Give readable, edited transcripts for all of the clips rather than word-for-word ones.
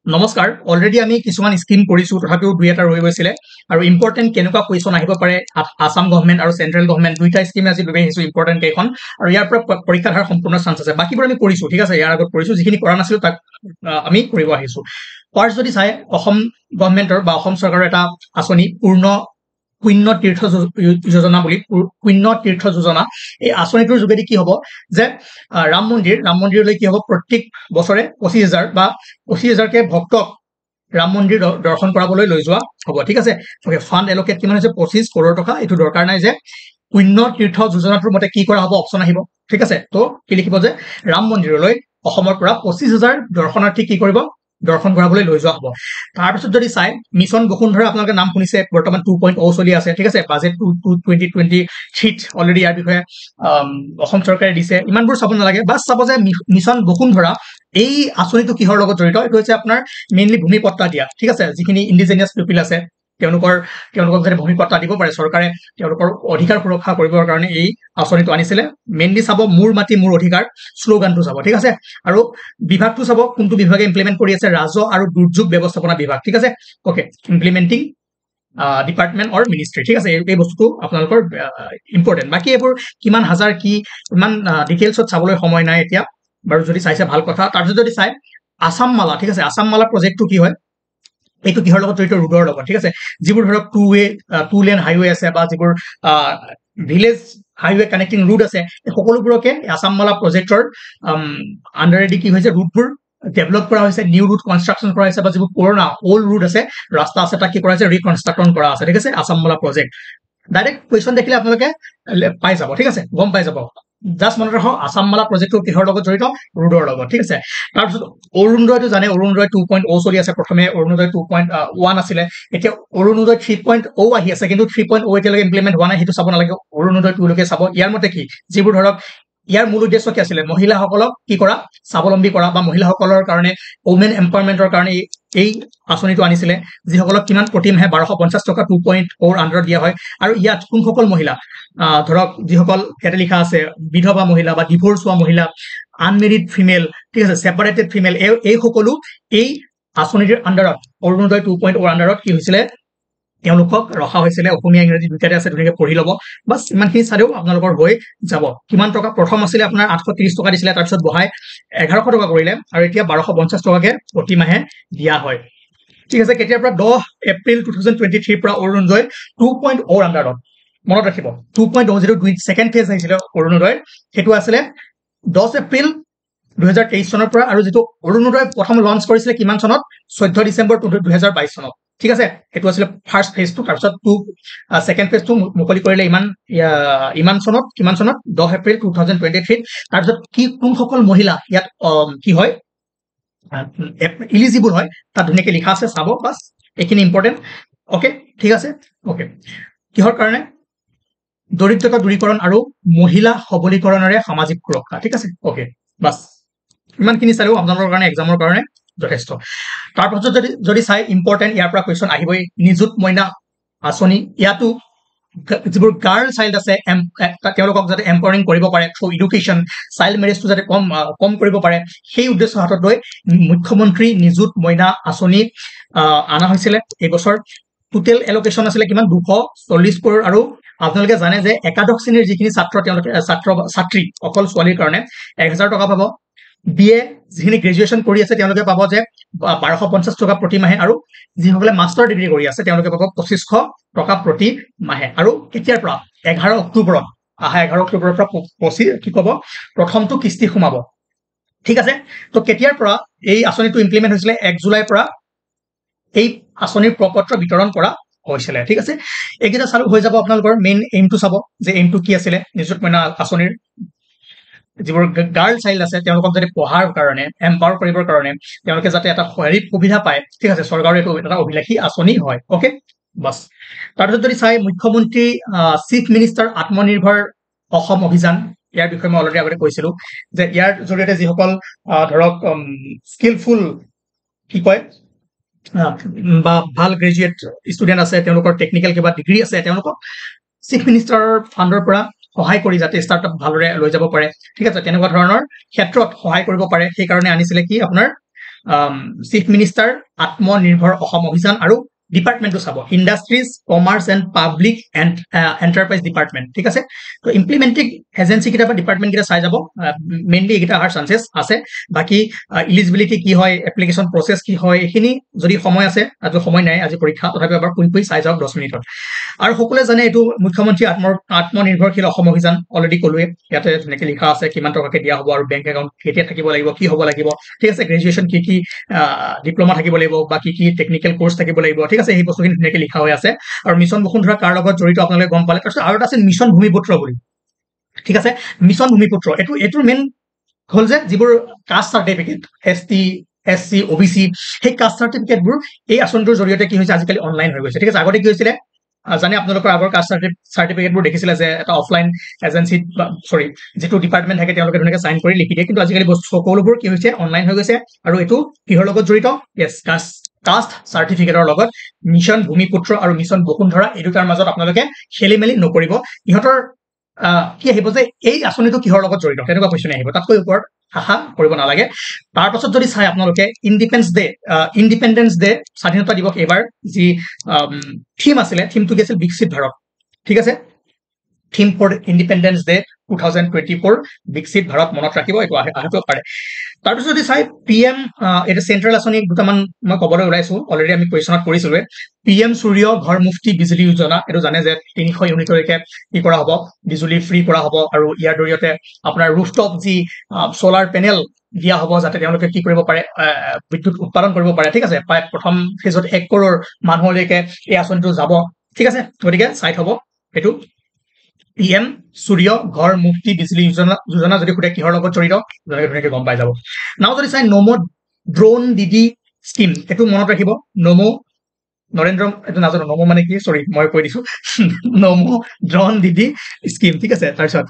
নমস্কাৰ অলৰেডি আমি কিছুমান স্কিম কৰিছো তথাপিও দুই এটা ৰৈ গৈছিলে আৰু ইম্পৰ্টেন্ট কেনেকুৱা কুৱেশ্যন আহিব পাৰে আসাম গভৰ্ণমেণ্ট আৰু চেন্ট্ৰেল গভৰ্ণমেণ্ট দুইটা স্কিম আজি লৈ আহিছো ইম্পৰ্টেন্ট কেইখন আৰু ইয়াৰ পৰা পৰীক্ষা ধাৰ সম্পূৰ্ণ চান্স আছে বাকিবোৰ আমি কৰিছো ঠিক আছে ইয়াৰ আগত কৰিছো যিখিনি কৰা নাছিলো তাক আমি কৰিব আহিছো ফাৰ্ষ্ট যদি চাই অসম গভৰ্ণমেণ্টৰ বা অসম চৰকাৰৰ এটা আঁচনি পুণ্য তীৰ্থ যোজনা বুলি পুণ্য তীৰ্থ যোজনা এই আঁচনিটোৰ যোগেদি কি হ'ব যে ৰাম মন্দিৰলৈ কি হ'ব প্ৰত্যেক বছৰে 25,000 বা 25,000কে ভক্তক ৰাম মন্দিৰ দৰ্শন কৰাবলৈ লৈ যোৱা হ'ব ঠিক আছে ওকে ফাণ্ড এলোকেট কিমান হৈছে 25 কৰোৰ টকা এইটো দৰকাৰ নাই যে পুণ্য তীৰ্থ যোজনাটোৰ মতে কি কৰা হ'ব অপচন আহিব ঠিক আছে তো কি লিখিব যে ৰাম মন্দিৰলৈ অসমৰ পৰা 25,000 দৰ্শনাৰ্থী কি কৰিব দৰ্শন কৰাবলৈ লৈ যোৱা হ'ব তাৰপিছত যদি চাই মিছন বসুন্ধৰা আপোনালোকে নাম শুনিছে বৰ্তমান 2.0 চলি আছে ঠিক আছে বাজেট 2023 অলৰেডি ইয়াৰ বিষয়ে অসম চৰকাৰে দিছে ইমানবোৰ চাব নালাগে বাছ চাব যে মিছন বসুন্ধৰা এই আঁচনিটো কিহৰ লগত জড়িত এইটো হৈছে আপোনাৰ মেইনলি ভূমি পট্টা দিয়া ঠিক আছে যিখিনি ইণ্ডিজিনিয়াছ পিপল আছে তেওঁলোকক যাতে ভূমি পট্টা দিব পাৰে চৰকাৰে তেওঁলোকৰ অধিকাৰ সুৰক্ষা কৰিবৰ কাৰণে এই আঁচনিটো আনিছিলে মেইনলি চাব মোৰ মাটি মোৰ অধিকাৰ শ্লোগানটো চাব ঠিক আছে আৰু বিভাগটো চাব কোনটো বিভাগে ইমপ্লিমেন্ট কৰি আছে ৰাজহ আৰু দুৰ্যোগ ব্যৱস্থাপনা বিভাগ ঠিক আছে ওকে ইমপ্লিমেন্টিং ডিপাৰ্টমেন্ট অৰ মিনিষ্ট্ৰি ঠিক আছে এই বস্তুটো আপোনালোকৰ ইম্পৰ্টেন্ট বাকি এইবোৰ কিমান হাজাৰ কি ইমান ডিটেইলছত চাবলৈ সময় নাই এতিয়া বাৰু যদি চাইছে ভাল কথা তাৰপিছত যদি চাই আসাম মালা ঠিক আছে আসাম মালা প্ৰজেক্টটো কি হয় এইটো কিহৰ লগত জড়িত ৰোডৰ লগত ঠিক আছে যিবোৰ ধৰক টু লেন হাইৱে আছে বা যিবোৰ ভিলেজ হাইৱে কানেক্টিং ৰুট আছে সকলোবোৰকে আসাম মালা প্ৰজেক্টৰ আণ্ডাৰেদি কি হৈছে ৰুটবোৰ ডেভেলপ কৰা হৈছে নিউ ৰুট কনষ্ট্ৰাকশ্যন কৰা হৈছে বা যিবোৰ পুৰণা অল্ড ৰুট আছে ৰাস্তা আছে তাক কি কৰা হৈছে ৰিকনষ্ট্ৰাকশ্যন কৰা আছে ঠিক আছে আসাম মালা প্ৰজেক্ট ডাইৰেক্ট কুৱেশ্যন দেখিলে আপোনালোকে পাই যাব ঠিক আছে গম পাই যাব জাষ্ট মনত ৰাখক আসাম মালা প্ৰজেক্টটো কিহৰ লগত জড়িত ৰুডৰ লগত ঠিক আছে তাৰপিছত অৰুণোদয়টো জানে অৰুণোদয় 2.0 চলি আছে প্ৰথমে অৰুণোদয় 2.1 আছিলে এতিয়া অৰুণোদয় 3.0 আহি আছে কিন্তু 3.0 এতিয়ালৈকে ইমপ্লিমেন্ট হোৱা নাই সেইটো চাব নালাগে অৰুণোদয় 2 লৈকে চাব ইয়াৰ মতে কি যিবোৰ ধৰক ইয়াৰ মূল উদ্দেশ্য কি আছিলে মহিলাসকলক কি কৰা স্বাৱলম্বী কৰা বা মহিলাসকলৰ কাৰণে ওমেন এম্পাৱাৰমেণ্টৰ কাৰণে এই আঁচনিটো আনিছিলে যিসকলক কিমান প্ৰতিমাহে 1250 টকা 2.0 আণ্ডাৰত দিয়া হয় আৰু ইয়াত কোনসকল মহিলা ধৰক যিসকল ইয়াতে লিখা আছে বিধৱা মহিলা বা ডিভোৰ্চ হোৱা মহিলা আনমেৰিড ফিমেল ঠিক আছে সেপাৰেটেড ফিমেল এই সকলো এই আঁচনিৰ আণ্ডাৰত অৰুণোদয় 2.0 আণ্ডাৰত কি হৈছিলে তেওঁলোকক ৰখা হৈছিলে অসমীয়া ইংৰাজী দুটাতে আছে ধুনীয়াকৈ পঢ়ি ল'ব বাছ ইমানখিনি চালেও আপোনালোকৰ হৈ যাব কিমান টকা প্ৰথম আছিলে আপোনাৰ 830 টকা দিছিলে তাৰপিছত বহাই 1100 টকা কৰিলে আৰু এতিয়া 1250 টকাকে প্ৰতিমাহে দিয়া হয় ঠিক আছে কেতিয়াৰ পৰা 10 এপ্ৰিল 2023 পৰা অৰুণোদয় 2.0 আণ্ডাৰত মনত ৰাখিব 2.0 সেকেন্ড ফেজ আহিছিলে অৰুণোদয় সেইটো আছিলে 10 এপ্ৰিল 2023 চনৰ পৰা আৰু যেটো অৰুণোদয় প্ৰথম লঞ্চ কৰিছিলে কিমান চনত 14 ডিসেম্বৰ 2022 চনত ঠিক আছে এটো আছিল ফাৰ্স্ট ফেজটো তাৰপিছত সেকেন্ড ফেজটো মুকলি কৰিলে ইমান চনত কিমান চনত 10 এপ্ৰিল 2023 তাৰপিছত কি কোন সকল মহিলা ইয়াত কি হয় এলিজিবল হয় তাত ধুনীয়াকৈ লিখা আছে চাব বাস এখিনি ইম্পৰ্টেন্ট ওকে ঠিক আছে ওকে কিহৰ কাৰণে দৰিদ্ৰতা দূৰীকৰণ আৰু মহিলা সবলীকৰণৰে সামাজিক সুৰক্ষা ঠিক আছে ওকে বাস ইমানখিনি চালেও আপোনালোকৰ কাৰণে এক্সামৰ কাৰণে যথেষ্ট তাৰপিছত যদি চাই ইম্পৰ্টেন্ট ইয়াৰ পৰা কোৱেশ্চন আহিবই নিযুত মইনা আঁচনি ইয়াতো যিবোৰ গাৰ্ল চাইল্ড আছে তেওঁলোকক যাতে এম্পাৱাৰিং কৰিব পাৰে থ্ৰু এডুকেশ্যন চাইল্ড মেৰেজটো যাতে কম কৰিব পাৰে সেই উদ্দেশ্য হাতত লৈ মুখ্যমন্ত্ৰী নিযুত মইনা আঁচনি আনা হৈছিলে এই বছৰ টোটেল এলোকেশন আছিলে কিমান 240 কৰোৰ আৰু আপোনালোকে জানে যে একাদশ শ্ৰেণীৰ যিখিনি ছাত্ৰী অকল ছোৱালীৰ কাৰণে 1000 টকা পাব বিএ যিখিনি গ্ৰেজুৱেশ্যন কৰি আছে তেওঁলোকে পাব যে 1250 টকা প্ৰতি মাহে আৰু যিসকলে মাষ্টাৰ ডিগ্ৰী কৰি আছে তেওঁলোকে পাব 2500 টকা প্ৰতি মাহে আৰু কেতিয়াৰ পৰা 11 অক্টোবৰত 11 অক্টোবৰৰ পৰা 25 কি কব প্ৰথমটো কিস্তি সোমাব ঠিক আছে তো কেতিয়াৰ পৰা এই আঁচনিটো ইমপ্লিমেন্ট হৈছিলে 1 জুলাইৰ পৰা এই আঁচনিৰ প্ৰপত্ৰ বিতৰণ কৰা হৈছিলে ঠিক আছে এইকেইটা চালু হৈ যাব আপোনালোকৰ মেইন এইমটো চাব যে এইমটো কি আছিলে নিযুত মইনা আঁচনিৰ যিবোৰ গাৰ্ল চাইল্ড আছে তেওঁলোকক যাতে পঢ়াৰ কাৰণে এম্পাৱাৰ কৰিবৰ কাৰণে তেওঁলোকে যাতে এটা হেৰিত সুবিধা পায় ঠিক আছে চৰকাৰৰ এইটো এটা অভিলাষী আঁচনি হয় ওকে বাস তাৰপিছত যদি চাই মুখ্যমন্ত্ৰী চিফ মিনিষ্টাৰ আত্মনিৰ্ভৰ অসম অভিযান ইয়াৰ বিষয়ে মই অলৰেডি আগতে কৈছিলো যে ইয়াৰ জৰিয়তে যিসকল ধৰক স্কিলফুল কি কয় বা ভাল গ্ৰেজুৱেট ষ্টুডেন্ট আছে তেওঁলোকৰ টেকনিক্যাল কিবা ডিগ্ৰী আছে তেওঁলোকক চিফ মিনিষ্টাৰৰ ফাণ্ডৰ পৰা সহায় কৰি যাতে ষ্টাৰ্টআপ ভালৰে লৈ যাব পাৰে ঠিক আছে তেনেকুৱা ধৰণৰ ক্ষেত্ৰত সহায় কৰিব পাৰে সেই কাৰণে আনিছিলে কি আপোনাৰ চিফ মিনিষ্টাৰ আত্মনিৰ্ভৰ অসম অভিযান আৰু ডিপাৰ্টমেণ্টটো চাব industries commerce and public and enterprise department ঠিক আছে তো ইমপ্লিমেণ্টিং এজেঞ্চি কেইটা বা ডিপাৰ্টমেণ্ট কেইটা চাই যাব মেইনলি এইকেইটা অহাৰ চান্সেছ আছে বাকী ইলিজিবিলিটি কি হয় এপ্লিকেশ্যন প্ৰচেছ কি হয় এইখিনি যদি সময় আছে আজি সময় নাই আজি পৰীক্ষা তথাপি এবাৰ পুৰি চাই যাওক 10 মিনিটত আৰু সকলোৱে জানে এইটো মুখ্যমন্ত্ৰী আত্মনিৰ্ভৰশীল অসম অভিযান অলৰেডি ক'লোৱে ইয়াতে ধুনীয়াকৈ লিখা আছে কিমান টকাকে দিয়া হ'ব আৰু বেংক একাউণ্ট কেতিয়া থাকিব লাগিব কি হ'ব লাগিব ঠিক আছে গ্ৰেজুৱেশ্যন কি কি ডিপ্ল'মা থাকিব লাগিব বা কি কি টেকনিকেল কোৰ্চ থাকিব লাগিব ঠিক আছে সেই বস্তুখিনি ধুনীয়াকৈ লিখা হৈ আছে আৰু মিছন বসুন্ধৰা কাৰ লগত জড়িত আপোনালোকে গম পালে তাৰপিছত আৰু এটা আছে মিছন ভূমিপুত্ৰ বুলি ঠিক আছে মিছন ভূমিপুত্ৰ এইটোৰ মেইন হ'ল যে যিবোৰ কাষ্ট চাৰ্টিফিকেট SC OBC সেই কাষ্ট চাৰ্টিফিকেটবোৰ এই আঁচনিটোৰ জৰিয়তে কি হৈছে আজিকালি অনলাইন হৈ গৈছে ঠিক আছে আগতে কি হৈছিলে জানে আপোনালোকৰ আগৰ কাষ্ট চাৰ্টিফিকেটবোৰ দেখিছিলে যে এটা অফলাইন এজেঞ্চিত সৰি যিটো ডিপাৰ্টমেণ্ট থাকে তেওঁলোকে ধুনীয়াকৈ চাইন কৰি লিখি দিয়ে কিন্তু আজিকালি বস্তু সকলোবোৰ কি হৈছে অনলাইন হৈ গৈছে আৰু এইটো কিহৰ লগত জড়িত য়েছ কাষ্ট চাৰ্টিফিকেটৰ লগত মিছন ভূমিপুত্ৰ আৰু মিছন বসুন্ধৰা এই দুটাৰ মাজত আপোনালোকে খেলি মেলি নকৰিব ইহঁতৰ কি আহিব যে এই আঁচনিটো কিহৰ লগত জড়িত তেনেকুৱা কুৱেশ্যন আহিব তাতকৈ ওপৰত আশা কৰিব নালাগে তাৰ পাছত যদি চাই আপোনালোকে ইণ্ডিপেণ্ডেন্স ডে স্বাধীনতা দিৱস এইবাৰ যি থিম আছিলে থিমটো কি আছিল বিকশিত ভাৰত ঠিক আছে থিম ফৰ ইণ্ডিপেণ্ডেন্স ডে 2024 বিকশিত ভাৰত মনত ৰাখিব এইটো আহিব পাৰে তাৰপিছত যদি চাই PM এটা চেন্ট্ৰেল আঁচনি দুটামান মই ক'বলৈ ওলাইছো অলৰেডি আমি কুৱেশ্যনত কৰিছিলোৱে PM সূৰ্য ঘৰ মুফ্তি বিজুলী যোজনা এইটো জানে যে 300 ইউনিটলৈকে কি কৰা হ'ব বিজুলী ফ্ৰী কৰা হ'ব আৰু ইয়াৰ জৰিয়তে আপোনাৰ ৰুফটপ যি সোলাৰ পেনেল দিয়া হ'ব যাতে তেওঁলোকে কি কৰিব পাৰে বিদ্যুৎ উৎপাদন কৰিব পাৰে ঠিক আছে প্ৰথম ফেজত 1 কৰোৰ মানুহলৈকে এই আঁচনিটো যাব ঠিক আছে গতিকে চাই থব এইটো PM সূৰ্য ঘৰ মুফ্তি বিজুলী যোজনা যদি খুদে কিহৰ লগত জড়িত ধুনীয়াকৈ গম পাই যাব নাও যদি চাই নমো ড্ৰোন দিদি স্কিম এইটো মনত ৰাখিব নমো নৰেন্দ্ৰ এইটো নাজানো নমো মানে কি সৰি মই কৈ দিছো নমো ড্ৰোন দিদি স্কিম ঠিক আছে তাৰপিছত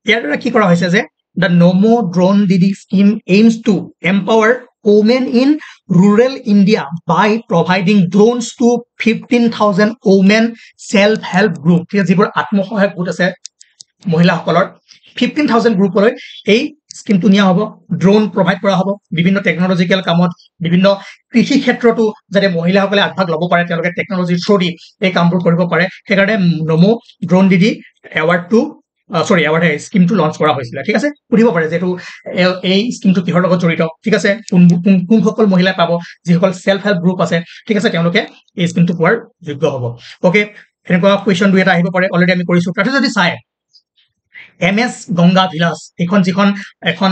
ইয়াৰ দ্বাৰা কি কৰা হৈছে যে the Nomo Drone Didi scheme aims to empower women in rural India by providing drones to 15,000 women self-help group যিবোৰ আত্মসহায়ক গোট আছে মহিলাসকলৰ 15,000 গ্ৰুপলৈ এই স্কিমটো নিয়া হ'ব ড্ৰোন প্ৰভাইড কৰা হ'ব বিভিন্ন টেকনলজিক্যাল কামত বিভিন্ন কৃষি ক্ষেত্ৰতো যাতে মহিলাসকলে আগভাগ ল'ব পাৰে তেওঁলোকে টেকনলজিৰ থ্ৰুদি এই কামবোৰ কৰিব পাৰে সেইকাৰণে নমো ড্ৰোন দিদি এৱাৰ্ডটো এৱাৰ্ড স্কিমটো লঞ্চ কৰা হৈছিলে ঠিক আছে সুধিব পাৰে যে এই স্কিমটো কিহৰ লগত জড়িত ঠিক আছে কোনসকল মহিলাই পাব যিসকল সেলফ হেল্প গ্ৰুপ আছে ঠিক আছে তেওঁলোকে এই স্কিমটো পোৱাৰ যোগ্য হ'ব ওকে এনেকুৱা কুৱেশ্যন দুই এটা আহিব পাৰে অলৰেডি আমি কৰিছো তাৰপিছত যদি চাই MS গংগা ভিলাস যিখন এখন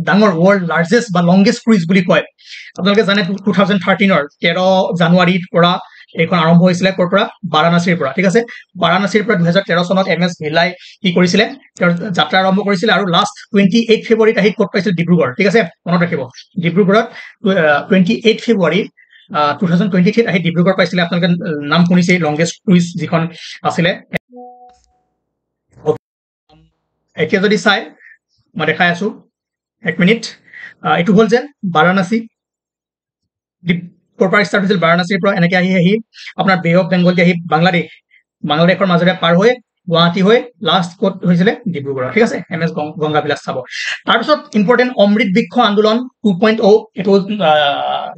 ডাঙৰ ৱৰ্ল্ড লাৰ্জেষ্ট বা লংগেষ্ট ক্ৰুইজ বুলি কয় আপোনালোকে জানে 2013 13 জানুৱাৰীৰ পৰা এইখন আৰম্ভ হৈছিলে ক'ৰ পৰা বাৰাণসীৰ পৰা ঠিক আছে বাৰাণসীৰ পৰা 2013 চনত MS ভিলাই কি কৰিছিলে যাত্ৰা আৰম্ভ কৰিছিলে আৰু লাষ্ট 28 ফেব্ৰুৱাৰীত আহি ক'ত পাইছিল ডিব্ৰুগড় ঠিক আছে মনত ৰাখিব ডিব্ৰুগড়ত 28 ফেব্ৰুৱাৰী 2023 আহি ডিব্ৰুগড় পাইছিলে আপোনালোকে নাম শুনিছে লংগেষ্ট ক্ৰুইজ যিখন আছিলে এতিয়া যদি চাই মই দেখাই আছো 1 মিনিট এইটো হ'ল যে বাৰাণসী ক'ৰ পৰা ষ্টাৰ্ট হৈছিল বাৰাণসীৰ পৰা এনেকৈ আহি আপোনাৰ বে অফ বেংগল আহি বাংলাদেশৰ মাজেৰে পাৰ হৈ গুৱাহাটী হৈ লাষ্ট ক'ত হৈছিলে ডিব্ৰুগড় ঠিক আছে MS গংগা ভিলাস চাব তাৰপিছত ইম্পৰ্টেণ্ট অমৃত বৃক্ষ আন্দোলন 2.0 এইটো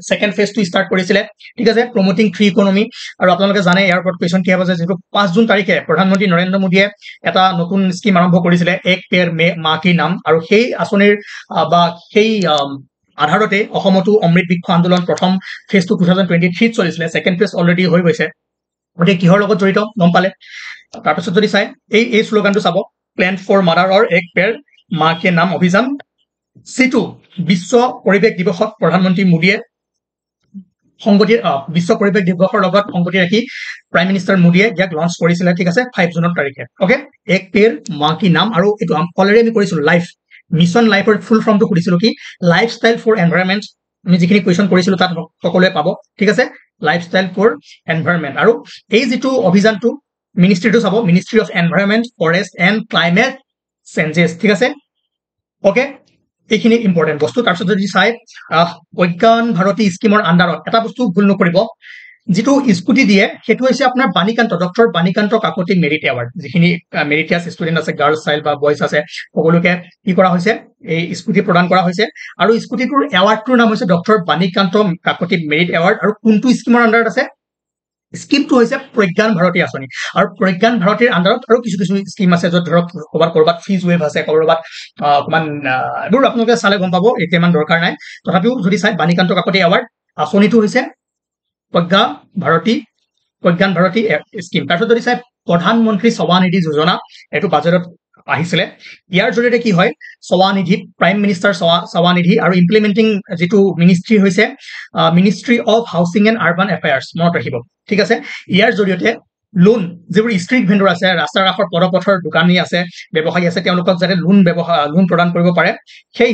সেকেন্ড ফেজটো ষ্টাৰ্ট কৰিছিলে ঠিক আছে প্ৰমোটিং ফ্ৰী ইকনমি আৰু আপোনালোকে জানে ইয়াৰ ওপৰত কুৱেশ্যন কি হ'ব যে যিটো 5 জুন তাৰিখে প্ৰধানমন্ত্ৰী নৰেন্দ্ৰ মোদীয়ে এটা নতুন স্কিম আৰম্ভ কৰিছিলে এক পেৰ মা কি নাম আৰু সেই আঁচনিৰ বা সেই আধাৰতে অসমতো অমৃত বৃক্ষ আন্দোলন প্ৰথম ফেজটো 2023 চলিছিলে সেকেন্ড ফেজ অলৰেডি হৈ গৈছে গতিকে কিহৰ লগত জড়িত গম পালে তাৰপিছত যদি চাই এই স্লোগানটো চাব প্লেন্ট ফৰ মাদাৰ অৰ এক পেৰ মা কে নাম অভিযান সিটো বিশ্ব পৰিৱেশ দিৱসত প্ৰধানমন্ত্ৰী মোদীয়ে বিশ্ব পৰিৱেশ দিৱসৰ লগত সংগতি ৰাখি প্ৰাইম মিনিষ্টাৰ মোদীয়ে ইয়াক লঞ্চ কৰিছিলে ঠিক আছে 5 জুনৰ তাৰিখে ওকে এক পেৰ মা কি নাম আৰু এইটো অলৰেডি আমি কৰিছিলো লাইফ মিছন লাইফৰ ফুল ফৰ্মটো সুধিছিলো কি লাইফষ্টাইল ফৰ এনভাইৰনমেন্ট আমি যিখিনি কুৱেশ্যন কৰিছিলো তাত সকলোৱে পাব ঠিক আছে লাইফষ্টাইল ফৰ এনভাইৰনমেন্ট আৰু এই যিটো অভিযানটো মিনিষ্ট্ৰিটো চাব ministry of environment forest and climate changes ঠিক আছে ওকে এইখিনি ইম্পৰ্টেণ্ট বস্তু তাৰপিছত যদি চাই অজ্ঞান ভাৰতী স্কিমৰ আণ্ডাৰত এটা বস্তু ভুল নকৰিব যিটো স্কুটি দিয়ে সেইটো হৈছে আপোনাৰ Banikanta doctor Banikanta Kakati merit award যিখিনি মেৰিটিয়াছ ষ্টুডেণ্ট আছে গাৰ্লছ চাইল্ড বা বয়জ আছে সকলোকে কি কৰা হৈছে এই স্কুটি প্ৰদান কৰা হৈছে আৰু স্কুটিটোৰ এৱাৰ্ডটোৰ নাম হৈছে doctor Banikanta Kakati merit award আৰু কোনটো স্কিমৰ আণ্ডাৰত আছে স্কিমটো হৈছে প্ৰজ্ঞান ভাৰতী আঁচনি আৰু প্ৰজ্ঞান ভাৰতীৰ আণ্ডাৰত আৰু কিছু কিছু স্কিম আছে য'ত ধৰক ক'ৰবাত ফিজ ৱেভ আছে ক'ৰবাত অকণমান এইবোৰ আপোনালোকে চালে গম পাব এতিয়া ইমান দৰকাৰ নাই তথাপিও যদি চাই বাণীকান্ত কাকতি এৱাৰ্ড আঁচনিটো হৈছে প্ৰজ্ঞান ভাৰতী স্কিম তাৰপিছত যদি চাই প্ৰধানমন্ত্ৰী স্বনিধি যোজনা এইটো বাজেটত আহিছিলে ইয়াৰ জৰিয়তে কি হয় স্বনিধি প্ৰাইম মিনিষ্টাৰ স্বনিধি আৰু ইমপ্লিমেণ্টিং যিটো মিনিষ্ট্ৰী হৈছে ministry of housing and urban affairs মনত ৰাখিব ঠিক আছে ইয়াৰ জৰিয়তে লোন যিবোৰ ষ্ট্ৰীট ভেণ্ডৰ আছে ৰাস্তাৰ কাষৰ পদপথৰ দোকানী আছে ব্যৱসায়ী আছে তেওঁলোকক যাতে লোন প্ৰদান কৰিব পাৰে সেই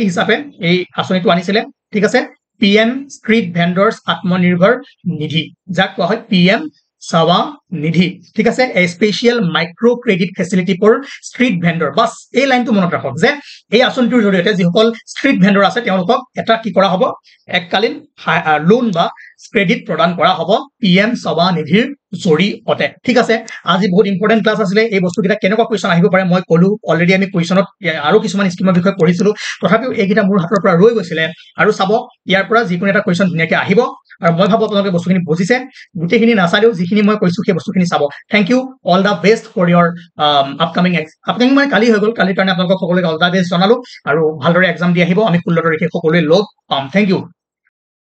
হিচাপে এই আঁচনিটো আনিছিলে ঠিক আছে PM ষ্ট্ৰীট ভেণ্ডৰ্ছ আত্মনিৰ্ভৰ নিধি যাক কোৱা হয় PM স্বনিধি ঠিক আছে a special micro credit facility for street vendor বাছ এই লাইনটো মনত ৰাখক যে এই আঁচনিটোৰ জৰিয়তে যিসকল ষ্ট্ৰীট ভেণ্ডৰ আছে তেওঁলোকক এটা কি কৰা হ'ব এককালীন লোন বা ক্ৰেডিট প্ৰদান কৰা হ'ব PM স্বনিধিৰ জৰিয়তে ঠিক আছে আজি বহুত ইম্পৰ্টেণ্ট ক্লাছ আছিলে এই বস্তুকেইটা কেনেকুৱা কুৱেশ্যন আহিব পাৰে মই ক'লো অলৰেডি আমি কুৱেশ্যনত আৰু কিছুমান স্কিমৰ বিষয়ে পঢ়িছিলো তথাপিও এইকেইটা মোৰ হাতৰ পৰা ৰৈ গৈছিলে আৰু চাব ইয়াৰ পৰা যিকোনো এটা কুৱেশ্যন ধুনীয়াকৈ আহিব আৰু মই ভাবো আপোনালোকে বস্তুখিনি বুজিছে গোটেইখিনি নাচালেও যিখিনি মই কৈছো সেই বস্তুখিনি চাব thank you all the best for your upcoming মানে কালি হৈ গ'ল কালিৰ কাৰণে আপোনালোকক সকলোকে অল দ্য বেষ্ট জনালো আৰু ভালদৰে এক্সাম দি আহিব আমি 16 তাৰিখে সকলোৱে লগ পাম থেংক ইউ